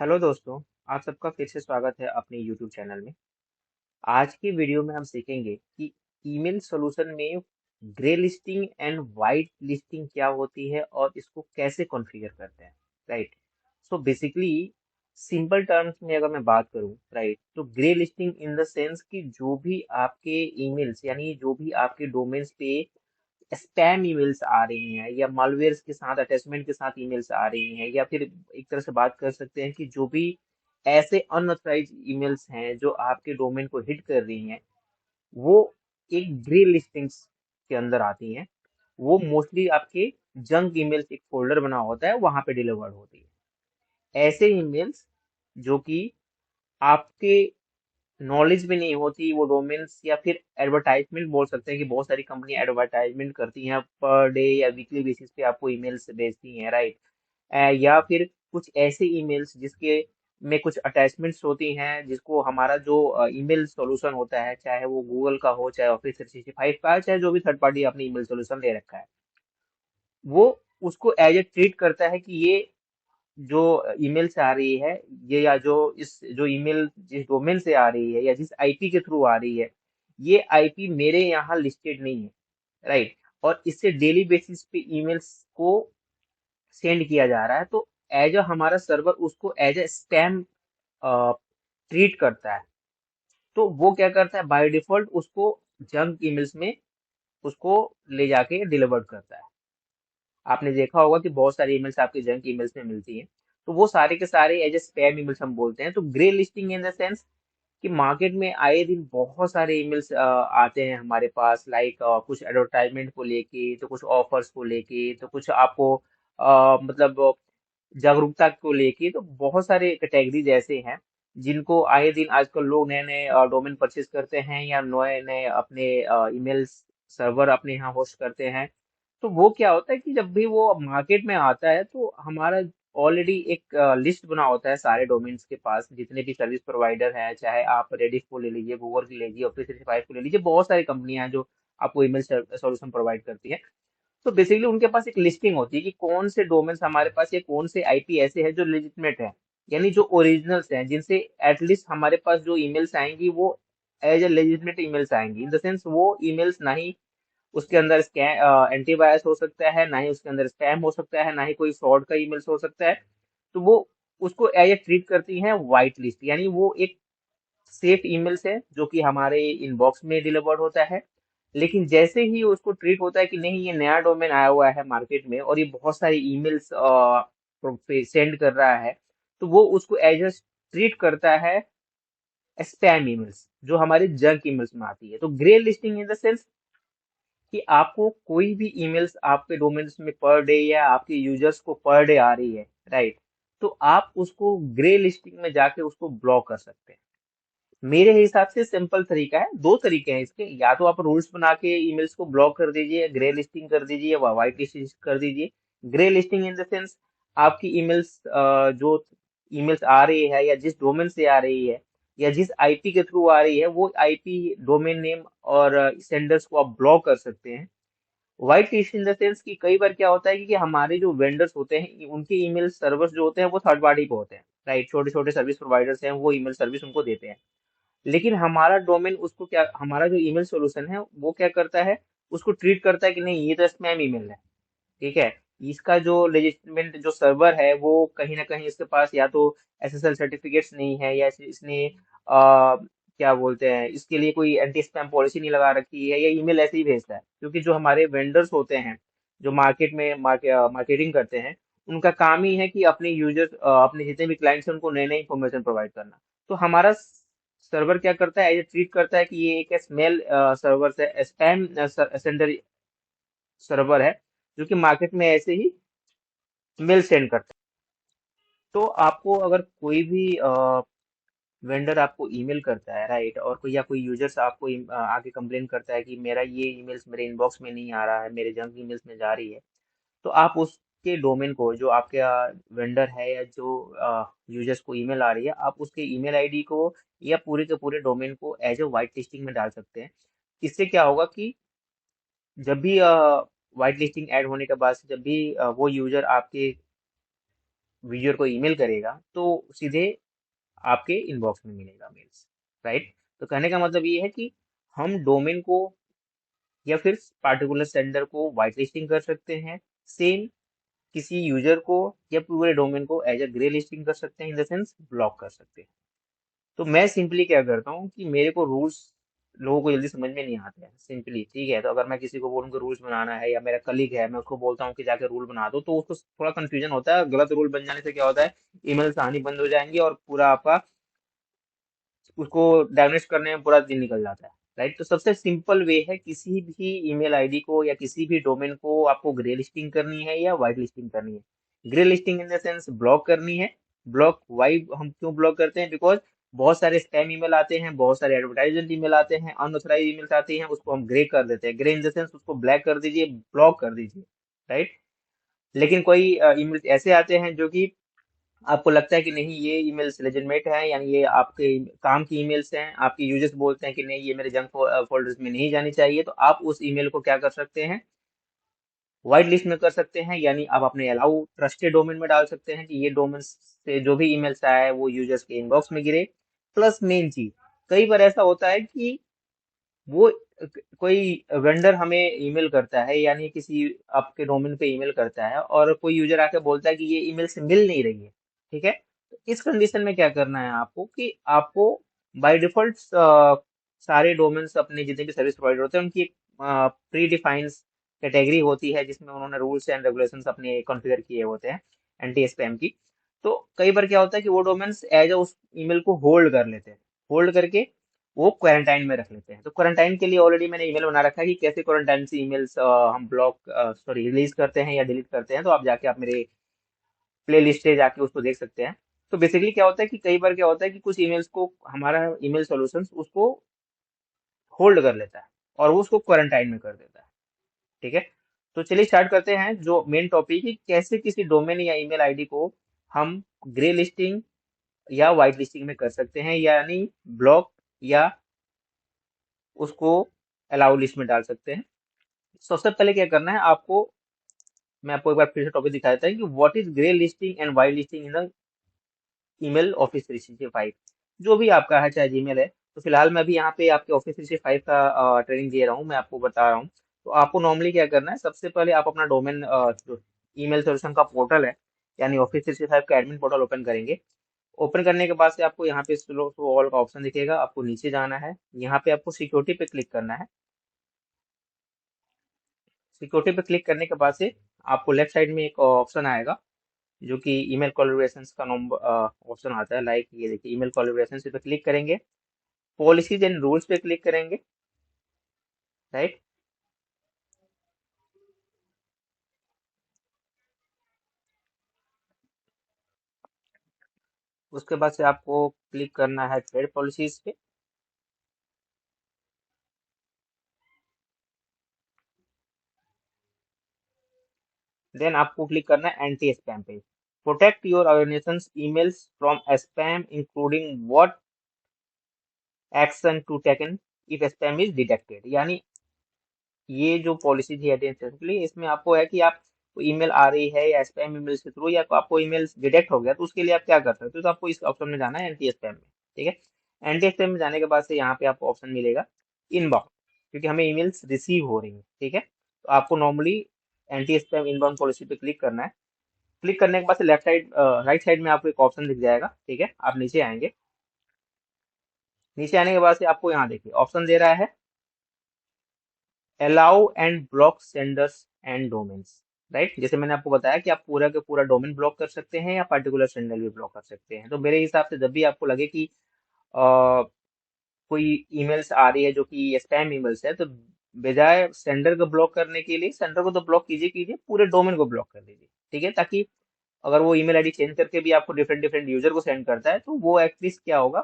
Hello दोस्तों। आप सबका फिर से स्वागत है अपने यूट्यूब चैनल में। आज की वीडियो में हम सीखेंगे कि ईमेल सॉल्यूशन में grey listing and white listing क्या होती है और इसको कैसे कॉन्फ़िगर करते हैं। Right. So basically simple terms में अगर मैं बात करूं, राइट, तो grey listing in the sense कि जो भी आपके ईमेल्स यानी जो भी आपके डोमेन्स पे स्पैम ईमेल्स आ रही हैं या मालवेयर्स के साथ अटैचमेंट के साथ ईमेल्स आ रही हैं, या फिर एक तरह से बात कर सकते हैं कि जो भी ऐसे अनऑथराइज ईमेल्स हैं जो आपके डोमेन को हिट कर रही हैं, वो एक ग्रे लिस्टिंग्स के अंदर आती हैं। वो मोस्टली आपके जंक ईमेल्स एक फोल्डर बना होता है, वहां पे डिलीवर्ड होती है ऐसे ईमेल्स जो कि आपके नॉलेज भी नहीं होती। वो डोमेन्स या फिर एडवर्टाइजमेंट बोल सकते हैं कि बहुत सारी कंपनी एडवर्टाइजमेंट करती हैं, पर डे या वीकली बेसिस पे आपको ईमेल्स भेजती हैं, राइट। या फिर कुछ ऐसे ईमेल्स जिसके में कुछ अटैचमेंट्स होती हैं, जिसको हमारा जो ईमेल सॉल्यूशन होता है, चाहे वो गूगल का हो, चाहे ऑफिस 365 का है, चाहे जो भी थर्ड पार्टी आपने ईमेल सॉल्यूशन ले रखा है, वो उसको एज ए ट्रीट करता है कि ये जो ईमेल से आ रही है, ये या जो इस जो ईमेल जिस डोमेन से आ रही है या जिस आईपी के थ्रू आ रही है, ये आईपी मेरे यहाँ लिस्टेड नहीं है, राइट। और इससे डेली बेसिस पे ईमेल्स को सेंड किया जा रहा है, तो एज अ हमारा सर्वर उसको एज अ स्पैम ट्रीट करता है। तो वो क्या करता है, बाय डिफॉल्ट उसको जंक ईमेल्स में उसको ले जाके डिलीवर करता है। आपने देखा होगा कि बहुत सारी ईमेल्स आपके जंक ईमेल्स में मिलती हैं, तो वो सारे के सारे एज ए स्पैम ईमेल्स हम बोलते हैं। तो grey listing in the sense कि मार्केट में आए दिन बहुत सारे ईमेल्स आते हैं हमारे पास, लाइक कुछ एडवर्टाइजमेंट को लेके, तो कुछ ऑफर्स को लेके, तो कुछ आपको मतलब जागरूकता को लेके, तो बहुत सारे कैटेगरीज ऐसे हैं जिनको आए दिन आजकल लोग नए नए डोमेन परचेज करते हैं या नए नए अपने ईमेल सर्वर अपने यहाँ होस्ट करते हैं। तो वो क्या होता है कि जब भी वो मार्केट में आता है, तो हमारा ऑलरेडी एक लिस्ट बना होता है सारे डोमेन्स के पास, जितने भी सर्विस प्रोवाइडर हैं, चाहे आप रेडिफ को ले लीजिए, गूगल को ले लीजिए, ऑफिस 365 को ले लीजिए, बहुत सारी कंपनियां हैं जो आपको ईमेल सॉल्यूशन प्रोवाइड करती है। तो बेसिकली उनके पास एक लिस्टिंग होती है कि कौन से डोमेन्स हमारे पास या कौन से आईपी ऐसे हैं जो लेजिटिमेट हैं, यानी जो ओरिजिनल्स हैं, जिनसे एटलीस्ट हमारे पास जो ईमेल्स आएंगी वो एज ए लेजिटिमेट ईमेल्स आएंगी। इन द सेंस वो ईमेल्स ना ही उसके अंदर एंटीवायरस हो सकता है, ना ही उसके अंदर स्पैम हो सकता है, ना ही कोई फ्रॉड का ईमेल्स हो सकता है। तो वो उसको एज ए ट्रीट करती हैं व्हाइट लिस्ट, यानी वो एक सेफ ईमेल्स है जो कि हमारे इनबॉक्स में डिलीवर्ड होता है। लेकिन जैसे ही उसको ट्रीट होता है कि नहीं, ये नया डोमेन आया हुआ है मार्केट में और ये बहुत सारी ईमेल्स सेंड कर रहा है, तो वो उसको एज अ ट्रीट करता है स्पैम ईमेल्स जो हमारे जंक ईमेल्स में आती है। तो grey listing in the sense कि आपको कोई भी ईमेल्स आपके डोमेन्स में पर डे या आपके यूजर्स को पर डे आ रही है, राइट, तो आप उसको ग्रे लिस्टिंग में जाके उसको ब्लॉक कर सकते हैं। मेरे हिसाब से सिंपल तरीका है, दो तरीके हैं इसके। या तो आप रूल्स बना के ईमेल्स को ब्लॉक कर दीजिए, ग्रे लिस्टिंग कर दीजिए, या व्हाइट लिस्टिंग कर दीजिए। Grey listing in the sense आपकी ईमेल्स जो ईमेल्स आ रही है या जिस डोमेन से आ रही है या जिस आईपी के थ्रू आ रही है, वो आईपी डोमेन नेम और सेंडर्स को आप ब्लॉक कर सकते हैं। White list in the sense कि कई बार क्या होता है कि हमारे जो वेंडर्स होते हैं उनके ईमेल सर्वर्स जो होते हैं वो थर्ड पार्टी पे होते हैं, राइट। छोटे छोटे सर्विस प्रोवाइडर्स हैं, वो ईमेल सर्विस उनको देते हैं। लेकिन हमारा डोमेन उसको क्या, हमारा जो ईमेल सॉल्यूशन है वो क्या करता है, उसको ट्रीट करता है कि नहीं, ये तो स्पैम ईमेल है, ठीक है। इसका जो लेजिटमेंट जो सर्वर है वो कहीं ना कहीं इसके पास या तो एसएसएल सर्टिफिकेट्स नहीं है, या इसने क्या बोलते हैं, इसके लिए कोई एंटी स्पैम पॉलिसी नहीं लगा रखी है, या ईमेल ऐसे ही भेजता है। क्योंकि जो हमारे वेंडर्स होते हैं जो मार्केट में मार्केटिंग करते हैं, उनका काम ही है कि अपने यूजर्स, अपने जितने भी क्लाइंट्स हैं उनको नए नए इंफॉर्मेशन प्रोवाइड करना। तो हमारा सर्वर क्या करता है, ये ट्रीट करता है कि ये एक स्मेल सर्वर से स्पैम सेंडर सर्वर है, जो कि मार्केट में ऐसे ही मेल सेंड करता है। तो आपको अगर कोई भी वेंडर आपको ईमेल करता है, राइट, और कोई या कोई यूजर्स आपको आके कंप्लेन करता है कि मेरा ये ईमेल्स मेरे इनबॉक्स में नहीं आ रहा है, मेरे जंक ईमेल्स में जा रही है, तो आप उसके डोमेन को, जो आपके वेंडर है या जो यूजर्स को ईमेल आ रही है, आप उसके ईमेल आईडी को या पूरे के पूरे डोमेन को एज ए व्हाइट लिस्टिंग में डाल सकते हैं। इससे क्या होगा कि जब भी व्हाइट लिस्टिंग ऐड होने के बाद से जब भी वो यूजर आपके यूजर को ईमेल करेगा तो सीधे आपके इनबॉक्स में मिलेगा मेल्स, राइट। तो कहने का मतलब ये है कि हम डोमेन को या फिर पार्टिकुलर सेंडर को वाइट लिस्टिंग कर सकते हैं, सेम किसी यूजर को या पूरे डोमेन को एज अ ग्रे लिस्टिंग कर सकते हैं, इन द सेंस ब्लॉक कर सकते हैं। तो मैं सिंपली क्या करता हूँ कि मेरे को रूल्स लोगों को जल्दी समझ में नहीं आते हैं सिंपली, ठीक है। तो अगर मैं किसी को बोलूँ कि रूल्स बनाना है, या मेरा कलीग है मैं उसको बोलता हूँ कि जाके रूल बना दो, तो उसको थोड़ा कंफ्यूजन होता है। गलत रूल बन जाने से क्या होता है, ईमेल्स आनी बंद हो जाएंगी और पूरा आपका उसको डैमेज करने में पूरा दिन निकल जाता है, राइट। तो सबसे सिंपल वे है, किसी भी ईमेल आईडी को या किसी भी डोमेन को आपको ग्रे लिस्टिंग करनी है या व्हाइट लिस्टिंग करनी है। Grey listing in the sense block करनी है। ब्लॉक वाई हम क्यों ब्लॉक करते हैं, बिकॉज बहुत सारे स्पैम ईमेल आते हैं, बहुत सारे एडवर्टाइजमेंट ईमेल आते हैं, अनऑथराइज ईमेल्स आती हैं, उसको हम ग्रे कर देते हैं। ग्रे इन द सेंस उसको ब्लैक कर दीजिए, ब्लॉक कर दीजिए, राइट। लेकिन कोई ईमेल्स ऐसे आते हैं जो कि आपको लगता है कि नहीं ये ईमेल्स लेजिटमेट है, यानी ये आपके काम की ईमेल्स हैं, आपके यूजर्स बोलते हैं कि नहीं ये मेरे जंक फोल्डर्स में नहीं जानी चाहिए, तो आप उस ईमेल को क्या कर सकते हैं, व्हाइट लिस्ट में कर सकते हैं। यानी आप अपने अलाउ ट्रस्टेड डोमेन में डाल सकते हैं कि ये डोमेन से जो भी ईमेल्स आया है वो यूजर्स के इनबॉक्स में गिरे। प्लस मेन चीज, कई बार ऐसा होता है कि वो कोई वेंडर हमें ईमेल करता है, यानी किसी आपके डोमेन पे ईमेल करता है और कोई यूजर आके बोलता है कि ये ईमेल से मिल नहीं रही है, ठीक है। तो इस कंडीशन में क्या करना है आपको, कि आपको बाय डिफॉल्ट सारे डोमेन्स अपने जितने भी सर्विस प्रोवाइडर होते हैं उनकी एक प्री डिफाइंड कैटेगरी होती है, जिसमें उन्होंने रूल्स एंड रेगुलेशंस अपने कॉन्फ़िगर किए होते हैं एंटी स्पैम की। तो कई बार क्या होता है कि वो डोमेन्स एज उस ईमेल को होल्ड कर लेते हैं, होल्ड करके वो क्वारंटाइन में रख लेते हैं। तो क्वारंटाइन के लिए ऑलरेडी मैंने ईमेल बना रखा है कि कैसे क्वारंटाइन से ईमेल्स हम ब्लॉक सॉरी रिलीज करते हैं या डिलीट करते हैं। तो आप जाके आप मेरे प्ले लिस्ट से जाके उसको देख सकते हैं। तो बेसिकली क्या होता है कि कई बार क्या होता है कि कुछ ईमेल्स को हमारा ईमेल सॉल्यूशंस उसको होल्ड कर लेता है और वो उसको क्वारंटाइन में कर देता है, ठीक है। तो चलिए स्टार्ट करते हैं जो मेन टॉपिक है, कैसे किसी डोमेन या ईमेल आईडी को हम ग्रे लिस्टिंग या व्हाइट लिस्टिंग में कर सकते हैं, यानी ब्लॉक या उसको अलाउ लिस्ट में डाल सकते हैं। सबसे पहले क्या करना है आपको, मैं आपको एक बार फिर से टॉपिक दिखा देता हूँ कि what is grey listing and white listing in the email office 365। जो भी आपका है चाहे जीमेल है, तो फिलहाल मैं अभी यहाँ पे आपके ऑफिस 365 का ट्रेनिंग दे रहा हूँ, मैं आपको बता रहा हूँ। तो आपको नॉर्मली क्या करना है, सबसे पहले आप अपना डोमेन जो ईमेल सोल्यूशन का पोर्टल है, यानी ऑफिस 365 का एडमिन पोर्टल ओपन करेंगे। ओपन करने के बाद से आपको यहाँ पे स्लो ऑल का ऑप्शन दिखेगा, आपको नीचे जाना है, यहाँ पे आपको सिक्योरिटी पे क्लिक करना है। सिक्योरिटी पे क्लिक करने के बाद से आपको लेफ्ट साइड में एक ऑप्शन आएगा जो कि ईमेल कोलैबोरेशन का नंबर ऑप्शन आता है, लाइक ये देखिए ईमेल कोलैबोरेशन पे क्लिक करेंगे, पॉलिसीज एंड रूल्स पे क्लिक करेंगे, राइट। उसके बाद से आपको क्लिक करना है थ्रेड पॉलिसीज पे। देन आपको क्लिक करना है एंटी स्पैम पे। Protect your organisations emails from spam including what action to taken if spam is detected. यानी ये जो पॉलिसी थी एडिशनली, इसमें आपको है कि आप ईमेल आ रही है या स्पैम ईमेल के थ्रू, या तो आपको ईमेल डिटेक्ट हो गया, तो उसके लिए आप क्या कर सकते हो, तो आपको इस ऑप्शन में जाना है एंटी स्पैम में, ठीक है। एंटी स्पैम में जाने के बाद से यहाँ पे आपको ऑप्शन मिलेगा इनबाउंड, क्योंकि हमें ईमेल्स रिसीव हो रही है, ठीक है। तो आपको normally anti spam inbound policy पे क्लिक करना है। क्लिक करने के बाद से लेफ्ट साइड राइट साइड में आपको एक ऑप्शन दिख जाएगा, ठीक है। आप नीचे आएंगे, नीचे आने के बाद से आपको यहाँ देखिए ऑप्शन दे रहा है allow and block senders and domains, right. जैसे मैंने आपको बताया कि आप पूरा के पूरा डोमेन ब्लॉक कर सकते हैं या पर्टिकुलर सेंडर भी ब्लॉक कर सकते हैं। तो मेरे हिसाब से जब भी आपको लगे कि कोई ईमेल्स आ रही है जो कि स्पैम ईमेल्स है, तो बजाय सेंडर को ब्लॉक करने के लिए, सेंडर को तो ब्लॉक कीजिए कीजिए, पूरे डोमेन को ब्लॉक कर दीजिए, ठीक है। ताकि अगर वो ईमेल आईडी चेंज करके भी आपको डिफरेंट डिफरेंट यूजर को सेंड करता है, तो वो एटलीस्ट क्या होगा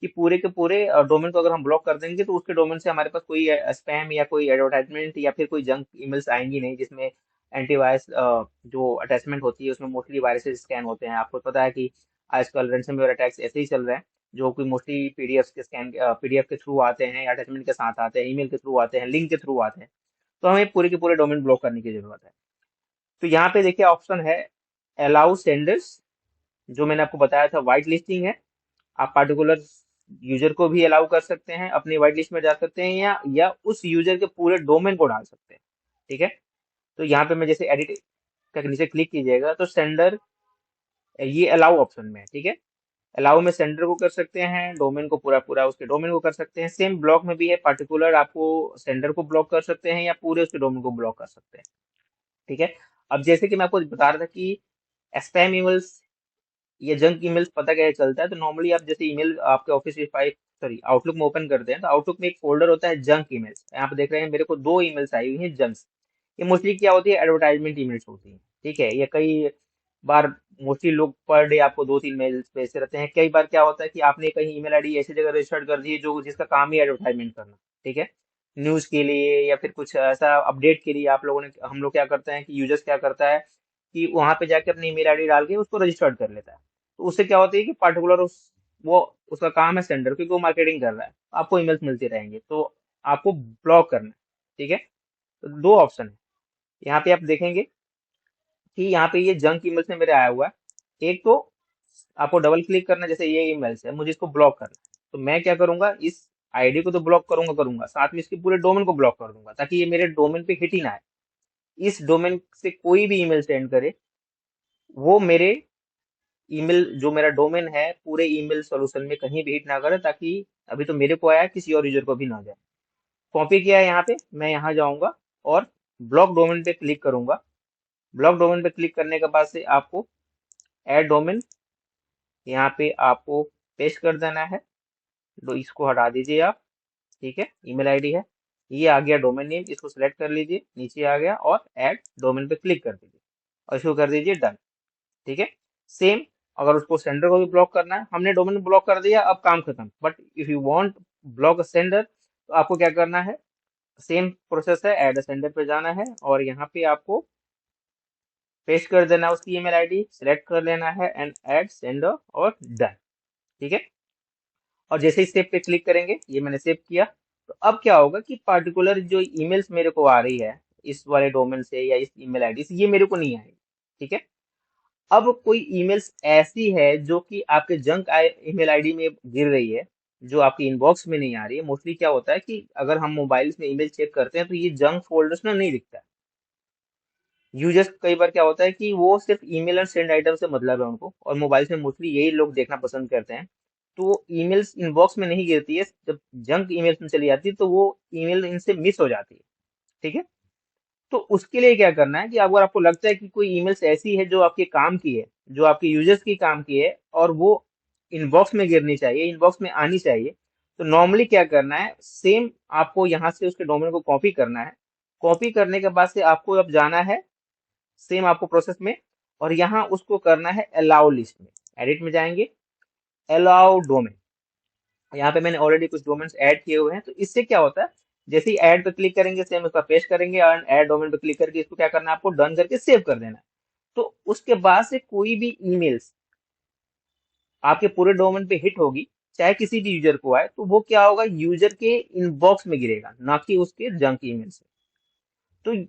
कि पूरे के पूरे डोमेन को अगर हम ब्लॉक कर देंगे, तो उसके डोमेन से हमारे पास कोई स्पैम या कोई एडवर्टाइजमेंट या फिर कोई जंक ईमेल्स आएंगी नहीं, जिसमें एंटीवायरस जो अटैचमेंट होती है उसमें मोस्टली वायरसेस स्कैन होते हैं। आपको पता है कि आजकल रैंसमवेयर अटैक्स ऐसे ही चल रहे हैं, जो कि मोस्टली पीडीएफ के थ्रू आते हैं, अटैचमेंट के साथ आते हैं, ईमेल के थ्रू आते हैं, लिंक के थ्रू आते हैं। तो हमें पूरे के पूरे डोमेन ब्लॉक करने की जरूरत है। तो यहाँ पे देखिए ऑप्शन है अलाउ सेंडर्स जो मैंने आपको बताया था वाइट लिस्टिंग है, आप पार्टिकुलर यूजर को भी अलाउ कर सकते हैं, अपनी वाइट लिस्ट में जा सकते हैं, या उस यूजर के पूरे डोमेन को डाल सकते हैं। ठीक है, तो यहाँ पे मैं जैसे एडिट का नीचे क्लिक कीजिएगा तो सेंडर ये अलाउ ऑप्शन में है। ठीक है, अलाउ में सेंडर को कर सकते हैं, डोमेन को पूरा पूरा उसके डोमेन को कर सकते हैं। सेम ब्लॉक में भी है, पार्टिकुलर आपको सेंडर को ब्लॉक कर सकते हैं या पूरे उसके डोमेन को ब्लॉक कर सकते हैं। ठीक है, अब जैसे कि मैं आपको बता रहा था कि स्पैम ईमेल्स या जंक ईमेल्स पता कैसे चलता है, तो नॉर्मली आप जैसे ईमेल आपके ऑफिस फाइव सॉरी आउटलुक में ओपन करते हैं तो आउटलुक में एक फोल्डर होता है जंक ईमेल्स। यहाँ पे देख रहे हैं मेरे को 2 ईमेल्स आई हुई हैं जंक्स। ये मोस्टली क्या होती है, एडवर्टाइजमेंट ईमेल्स होती हैं। ठीक है, ये कई बार मोस्टली लोग पर डे आपको 2-3 मेल्स भेजते रहते हैं। कई बार क्या होता है कि आपने कहीं ईमेल आईडी ऐसी जगह रजिस्टर्ड कर दी है जो जिसका काम ही एडवर्टाइजमेंट करना। ठीक है, न्यूज के लिए या फिर कुछ ऐसा अपडेट के लिए आप लोगों ने हम लोग क्या करते हैं कि यूजर्स क्या करता है कि वहां पे जाके अपनी ईमेल आईडी डाल के उसको रजिस्टर्ड कर लेता है। तो उससे क्या होता है कि पार्टिकुलर वो उसका काम है सेंडर, क्योंकि वो मार्केटिंग कर रहा है, आपको ईमेल्स मिलते रहेंगे तो आपको ब्लॉक करना है। ठीक है, तो 2 ऑप्शन है यहाँ पे, आप देखेंगे कि यहाँ पे ये जंक ईमेल्स में मेरे आया हुआ है। एक तो आपको डबल क्लिक करना है, जैसे ये ईमेल्स है मुझे इसको ब्लॉक करना है, तो मैं क्या करूंगा, इस आईडी को तो ब्लॉक करूंगा साथ में इसके पूरे डोमेन को ब्लॉक कर दूंगा, ताकि ये मेरे डोमेन पे हिट ही ना आए। इस डोमेन से कोई भी ईमेल सेंड करे वो मेरे ईमेल जो मेरा डोमेन है पूरे ईमेल सॉल्यूशन में कहीं भी हिट ना करे, ताकि अभी तो मेरे को आया किसी और यूजर को भी ना जाए। कॉपी किया है यहाँ पे, मैं यहाँ जाऊंगा और ब्लॉक डोमेन पे क्लिक करूंगा। ब्लॉक डोमेन पे क्लिक करने के बाद से आपको ऐड डोमेन यहाँ पे आपको पेस्ट कर देना है, तो इसको हटा दीजिए आप। ठीक है, ईमेल आईडी है, ये आ गया डोमेन नेम, इसको सिलेक्ट कर लीजिए, नीचे आ गया और ऐड डोमेन पे क्लिक कर दीजिए और इसको कर दीजिए डन। ठीक है, सेम अगर उसको सेंडर को भी ब्लॉक करना है, हमने डोमेन ब्लॉक कर दिया, अब काम खत्म। But if you want block a sender तो आपको क्या करना है, सेम प्रोसेस है, ऐड सेंडर पे जाना है और यहाँ पे आपको पेस्ट कर देना है उसकी ईमेल आईडी, सिलेक्ट कर लेना है एंड ऐड सेंडर और डन। ठीक है, और जैसे ही सेव पे क्लिक करेंगे, ये मैंने सेव किया, तो अब क्या होगा कि पार्टिकुलर जो ईमेल्स मेरे को आ रही है इस वाले डोमेन से या इस ईमेल आईडी से, ये मेरे को नहीं आएगी। ठीक है, अब कोई ईमेल्स ऐसी है जो कि आपके जंक ईमेल आईडी में गिर रही है, जो आपकी इनबॉक्स में नहीं आ रही है। मोस्टली क्या होता है कि अगर हम मोबाइल में ईमेल चेक करते हैं तो ये जंक फोल्डर्स में नहीं दिखता है। यूजर्स कई बार क्या होता है कि वो सिर्फ ईमेल और सेंड आइटम से मतलब है उनको, और मोबाइल में मोस्टली यही लोग देखना पसंद करते हैं। तो ईमेल्स इनबॉक्स में नहीं गिरती है, जब जंक ईमेल्स में चली जाती है तो वो ईमेल इनसे मिस हो जाती है। ठीक है, तो उसके लिए क्या करना है कि अगर आपको लगता है कि कोई ईमेल्स ऐसी है जो आपके काम की है, जो आपके यूजर्स की काम की है और वो इनबॉक्स में गिरनी चाहिए, इनबॉक्स में आनी चाहिए, तो नॉर्मली क्या करना है, सेम आपको यहाँ से उसके डोमेन को कॉपी करना है। कॉपी करने के बाद से आपको अब जाना है सेम आपको प्रोसेस में, और यहाँ उसको करना है अलाउ लिस्ट में। एडिट में जाएंगे, अलाउ डोमेन, यहाँ पे मैंने ऑलरेडी कुछ डोमेन्स ऐड किए हुए हैं। तो इससे क्या होता है, जैसे ही ऐड पे क्लिक करेंगे सेम उसका पेस्ट करेंगे और ऐड डोमेन पे क्लिक करके इसको क्या करना है, आपको डन करके सेव कर देना है। तो उसके बाद से कोई भी ईमेल्स आपके पूरे डोमेन पे हिट होगी, चाहे किसी भी यूजर को आए, तो वो क्या होगा, यूजर के इनबॉक्स में गिरेगा, ना कि उसके जंक ईमेल से। तो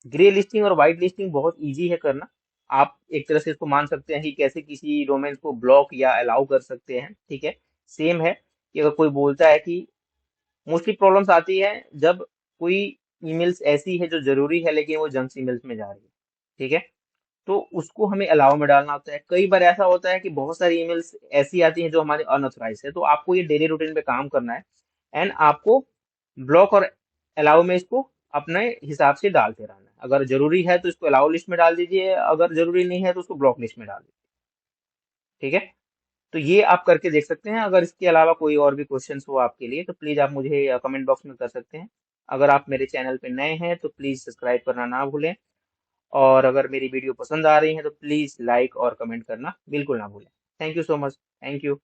ग्रे लिस्टिंग और व्हाइट लिस्टिंग बहुत इजी है करना। आप एक तरह से इसको मान सकते हैं कि कैसे किसी डोमेन को ब्लॉक या अलाउ कर सकते हैं। ठीक है, सेम है कि अगर कोई बोलता है कि मोस्टली प्रॉब्लम्स आती है जब कोई ईमेल्स ऐसी है जो जरूरी है लेकिन वो जंक ईमेल्स में जा रही है। ठीक है, तो उसको हमें अलाउ में डालना होता है। कई बार ऐसा होता है कि बहुत सारी ईमेल्स ऐसी आती हैं जो हमारे अनऑथराइज है, तो आपको ये डेली रूटीन पे काम करना है एंड आपको ब्लॉक और अलाउ में इसको अपने हिसाब से डालते रहना है। अगर जरूरी है तो इसको अलाउ लिस्ट में डाल दीजिए, अगर जरूरी नहीं है तो उसको ब्लॉक लिस्ट में डाल दीजिए। ठीक है, तो ये आप करके देख सकते हैं। अगर इसके अलावा कोई और भी क्वेश्चंस हो आपके लिए तो प्लीज आप मुझे कमेंट बॉक्स में कर सकते हैं। अगर आप मेरे चैनल पे नए हैं तो प्लीज सब्सक्राइब करना ना भूलें, और अगर मेरी वीडियो पसंद आ रही है तो प्लीज लाइक और कमेंट करना बिल्कुल ना भूलें। Thank you so much, thank you.